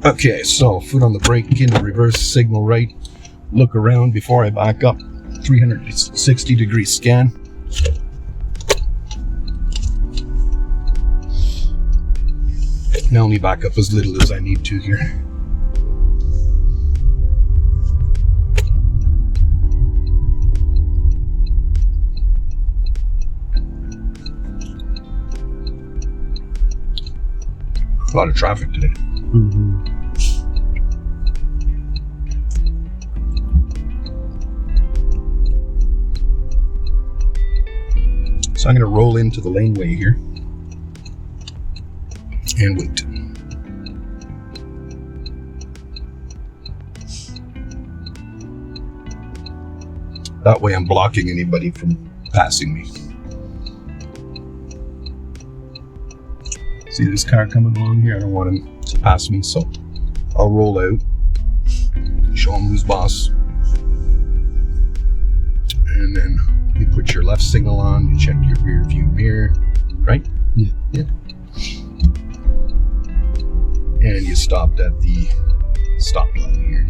Okay, so foot on the brake, into reverse, signal right, look around before I back up, 360 degree scan. Now only back up as little as I need to here. A lot of traffic today. Mm-hmm. So I'm going to roll into the laneway here and wait. That way I'm blocking anybody from passing me. See this car coming along here? I don't want him to pass me, so I'll roll out, show him who's boss, and then you put your left signal on, you check your rear view mirror, right? Yeah. And you stopped at the stop line here.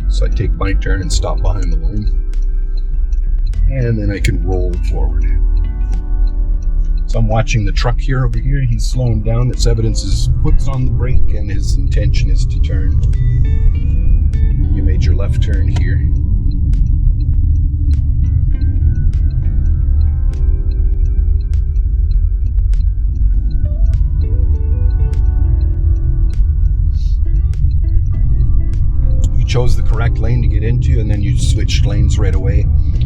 So I take my turn and stop behind the line. And then I can roll forward. So I'm watching the truck here over here. He's slowing down. It's evidence his foot's on the brake and his intention is to turn. You made your left turn here. Chose the correct lane to get into, and then you switched lanes right away.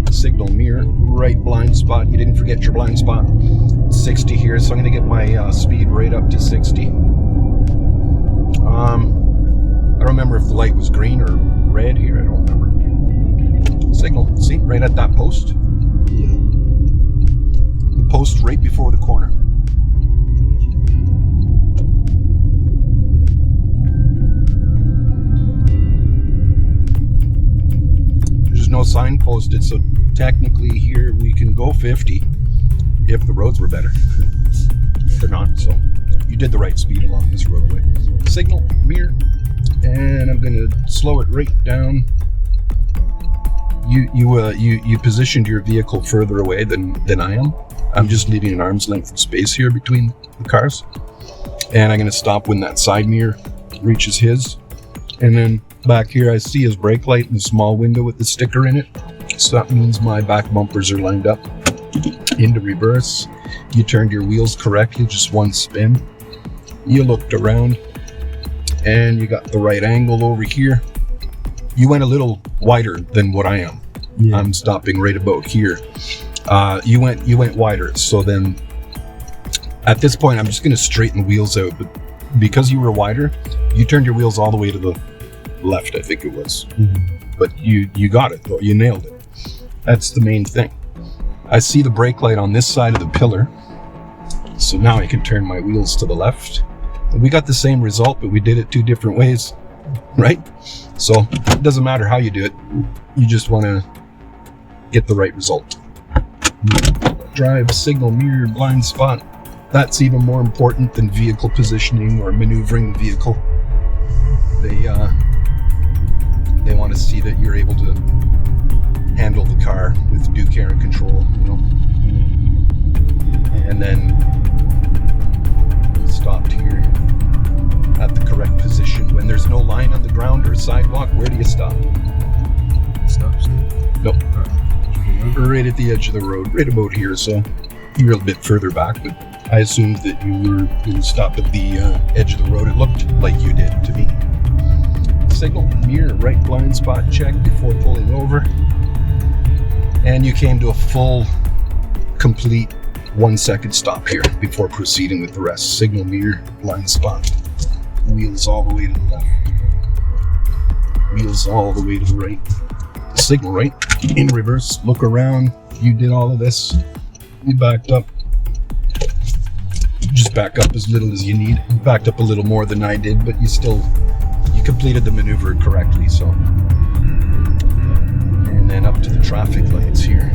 Signal mirror, right blind spot. You didn't forget your blind spot. 60 here, so I'm going to get my speed right up to 60. I don't remember if the light was green or red here. I don't remember. Signal, see, right at that post. Yeah. The post right before the corner. No sign posted, so technically here we can go 50 if the roads were better. They're not, so you did the right speed along this roadway. Signal, mirror, and I'm gonna slow it right down. You positioned your vehicle further away than I am. I'm just leaving an arm's length of space here between the cars, and I'm gonna stop when that side mirror reaches his, and then back here I see his brake light in the small window with the sticker in it. So that means my back bumpers are lined up. Into reverse. You turned your wheels correctly, just one spin. You looked around and you got the right angle over here. You went a little wider than what I am. Yeah. I'm stopping right about here. You went wider. So then at this point I'm just going to straighten the wheels out, but because you were wider, you turned your wheels all the way to the left, I think it was. Mm-hmm. But you got it though, you nailed it. That's the main thing. I see the brake light on this side of the pillar, so now I can turn my wheels to the left. And we got the same result, but we did it two different ways, right? So it doesn't matter how you do it, you just want to get the right result. Drive, signal, mirror, blind spot. That's even more important than vehicle positioning or maneuvering the vehicle. They want to see that you're able to handle the car with due care and control, you know. And then stopped here at the correct position. When there's no line on the ground or sidewalk, where do you stop? Stop. Nope. Right at the edge of the road, right about here. So you're a bit further back, but I assumed that you were going to stop at the edge of the road. It looked like you did to me. Signal, mirror, right blind spot check before pulling over. And you came to a full, complete 1 second stop here before proceeding with the rest. Signal, mirror, blind spot. Wheels all the way to the left. Wheels all the way to the right. Signal right, in reverse, look around. You did all of this. You backed up. Just back up as little as you need. You backed up a little more than I did, but you completed the maneuver correctly, so. And then up to the traffic lights here.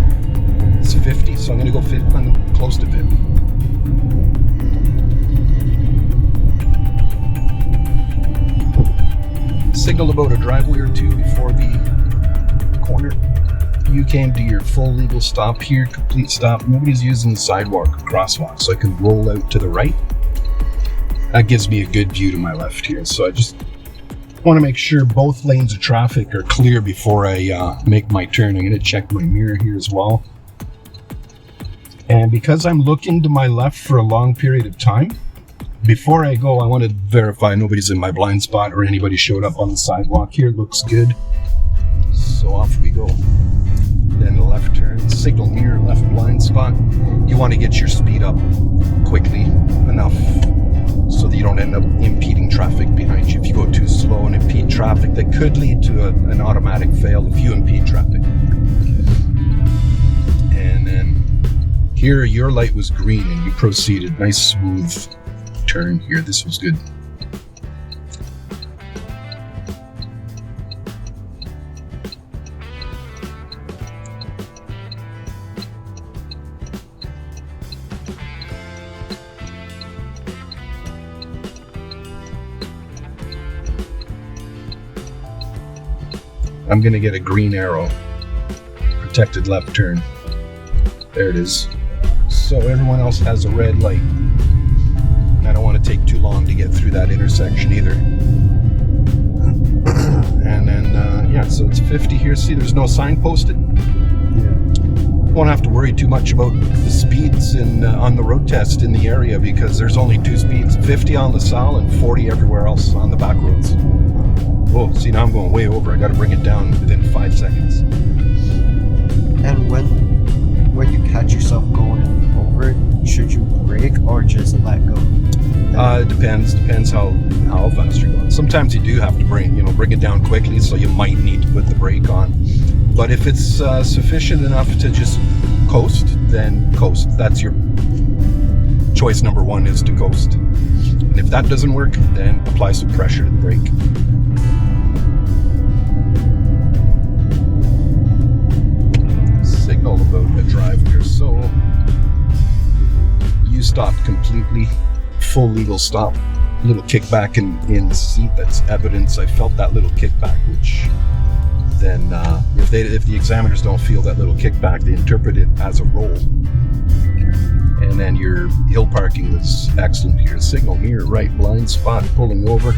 It's 50, so I'm gonna go 50, I'm close to 50. signaled about a driveway or two before the corner. You came to your full legal stop here, complete stop. Nobody's using the sidewalk or crosswalk, so I can roll out to the right. That gives me a good view to my left here, so I just want to make sure both lanes of traffic are clear before I make my turn. I'm going to check my mirror here as well. And because I'm looking to my left for a long period of time, before I go, I want to verify nobody's in my blind spot or anybody showed up on the sidewalk here. Looks good. So off we go. Then the left turn, signal mirror, left blind spot. You want to get your speed up quickly enough so that you don't end up impeding traffic behind you. If you go too slow and impede traffic, that could lead to an automatic fail if you impede traffic. And then here, your light was green and you proceeded. Nice smooth turn here. This was good. I'm going to get a green arrow. Protected left turn. There it is. So everyone else has a red light. I don't want to take too long to get through that intersection either. And then, yeah, so it's 50 here. See, there's no sign posted. Won't have to worry too much about the speeds on the road test in the area because there's only two speeds, 50 on LaSalle and 40 everywhere else on the back roads. Oh, see, now I'm going way over. I got to bring it down within 5 seconds. And when you catch yourself going over it, should you brake or just let go? It depends. Depends how fast you're going. Sometimes you do have to bring it down quickly, so you might need to put the brake on. But if it's sufficient enough to just coast, then coast. That's your choice number one, is to coast. And if that doesn't work, then apply some pressure to the brake. Signal about a drive here. So you stopped completely, full legal stop. Little kickback in the seat. That's evidence. I felt that little kickback, which then if the examiners don't feel that little kickback, they interpret it as a roll. And then your hill parking was excellent here. Signal mirror, right blind spot, pulling over.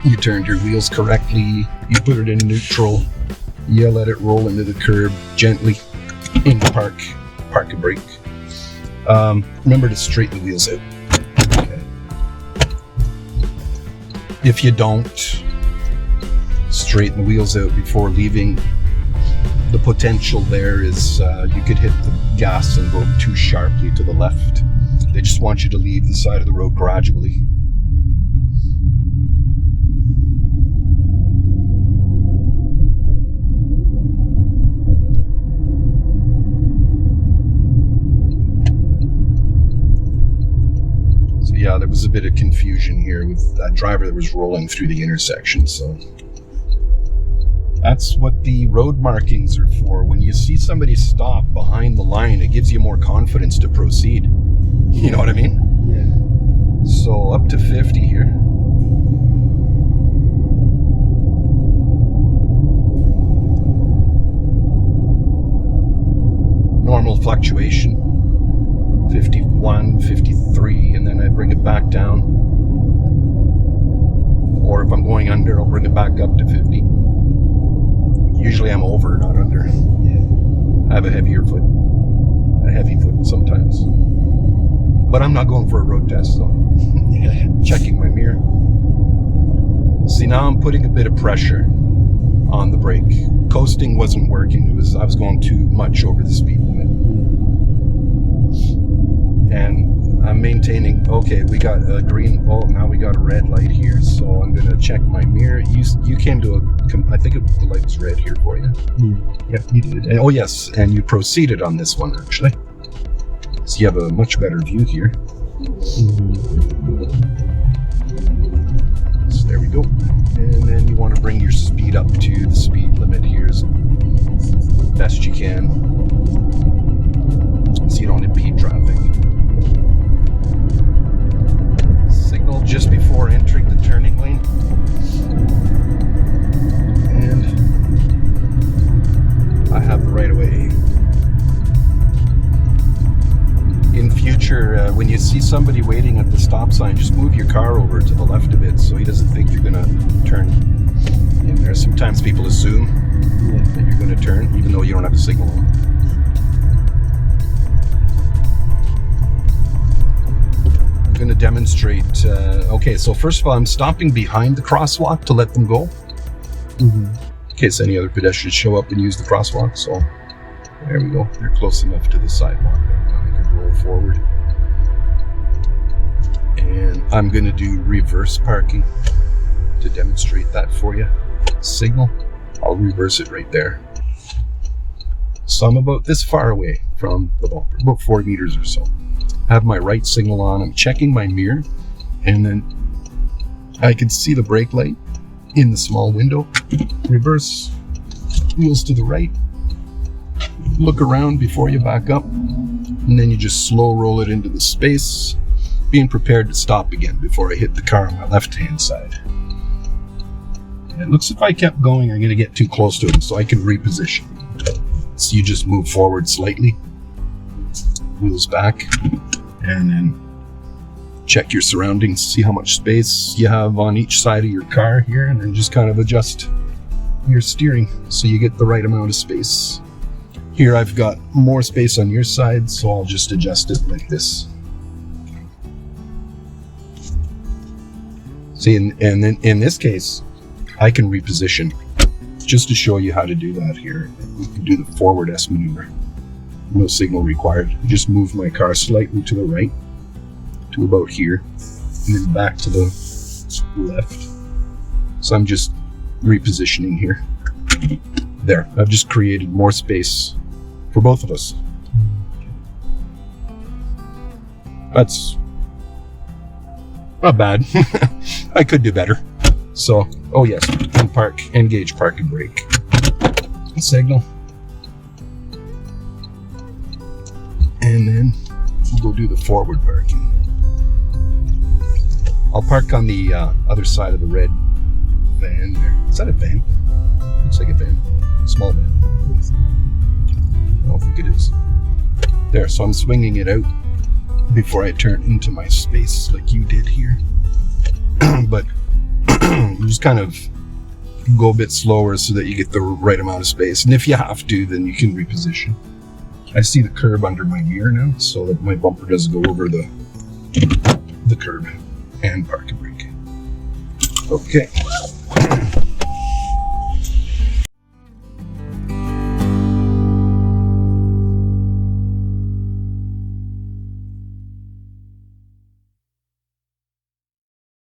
You turned your wheels correctly. You put it in neutral. You let it roll into the curb gently. Into park and brake. Remember to straighten the wheels out. Okay. If you don't straighten the wheels out before leaving, the potential there is you could hit the gas and go too sharply to the left. They just want you to leave the side of the road gradually. Yeah, there was a bit of confusion here with that driver that was rolling through the intersection, so that's what the road markings are for. When you see somebody stop behind the line, it gives you more confidence to proceed. You know what I mean? Yeah. So up to 50 here. Normal fluctuation. 51, 53, and then I bring it back down. Or if I'm going under, I'll bring it back up to 50. Usually I'm over, not under. Yeah. I have a heavy foot sometimes. But I'm not going for a road test, so checking my mirror. See, now I'm putting a bit of pressure on the brake. Coasting wasn't working. I was going too much over the speed limit. And I'm maintaining, okay, we got a green, oh, now we got a red light here, so I'm going to check my mirror. You came to I think the light was red here for you. Yeah. Yep, you did. And, oh, yes, and you proceeded on this one, actually. So you have a much better view here. So there we go. And then you want to bring your speed up to the speed limit here as best you can, so you don't impede traffic. Signal just sign, just move your car over to the left a bit so he doesn't think you're gonna turn in there. Sometimes people assume that you're gonna turn, even though you don't have a signal on. I'm gonna demonstrate, okay, so first of all, I'm stopping behind the crosswalk to let them go. In case any other pedestrians show up and use the crosswalk, so there we go. They're close enough to the sidewalk. Now we can roll forward. And I'm going to do reverse parking to demonstrate that for you. Signal. I'll reverse it right there. So I'm about this far away from the bumper, about 4 meters or so. I have my right signal on. I'm checking my mirror, and then I can see the brake light in the small window. Reverse, wheels to the right. Look around before you back up, and then you just slow roll it into the space, being prepared to stop again before I hit the car on my left-hand side. It looks if I kept going, I'm going to get too close to him, so I can reposition. So you just move forward slightly, wheels back, and then check your surroundings, see how much space you have on each side of your car here, and then just kind of adjust your steering so you get the right amount of space. Here I've got more space on your side, so I'll just adjust it like this. See, and then in this case, I can reposition just to show you how to do that here. We can do the forward S maneuver. No signal required. Just move my car slightly to the right to about here, and then back to the left. So I'm just repositioning here. There, I've just created more space for both of us. That's not bad. I could do better. So, oh yes, engage park and brake. Signal. And then we'll go do the forward parking. I'll park on the other side of the red van there. Is that a van? Looks like a van. Small van. I don't think it is. There, so I'm swinging it out before I turn into my space like you did here. But you just kind of go a bit slower so that you get the right amount of space. And if you have to, then you can reposition. I see the curb under my mirror now, so that my bumper doesn't go over the curb. And park and brake. Okay.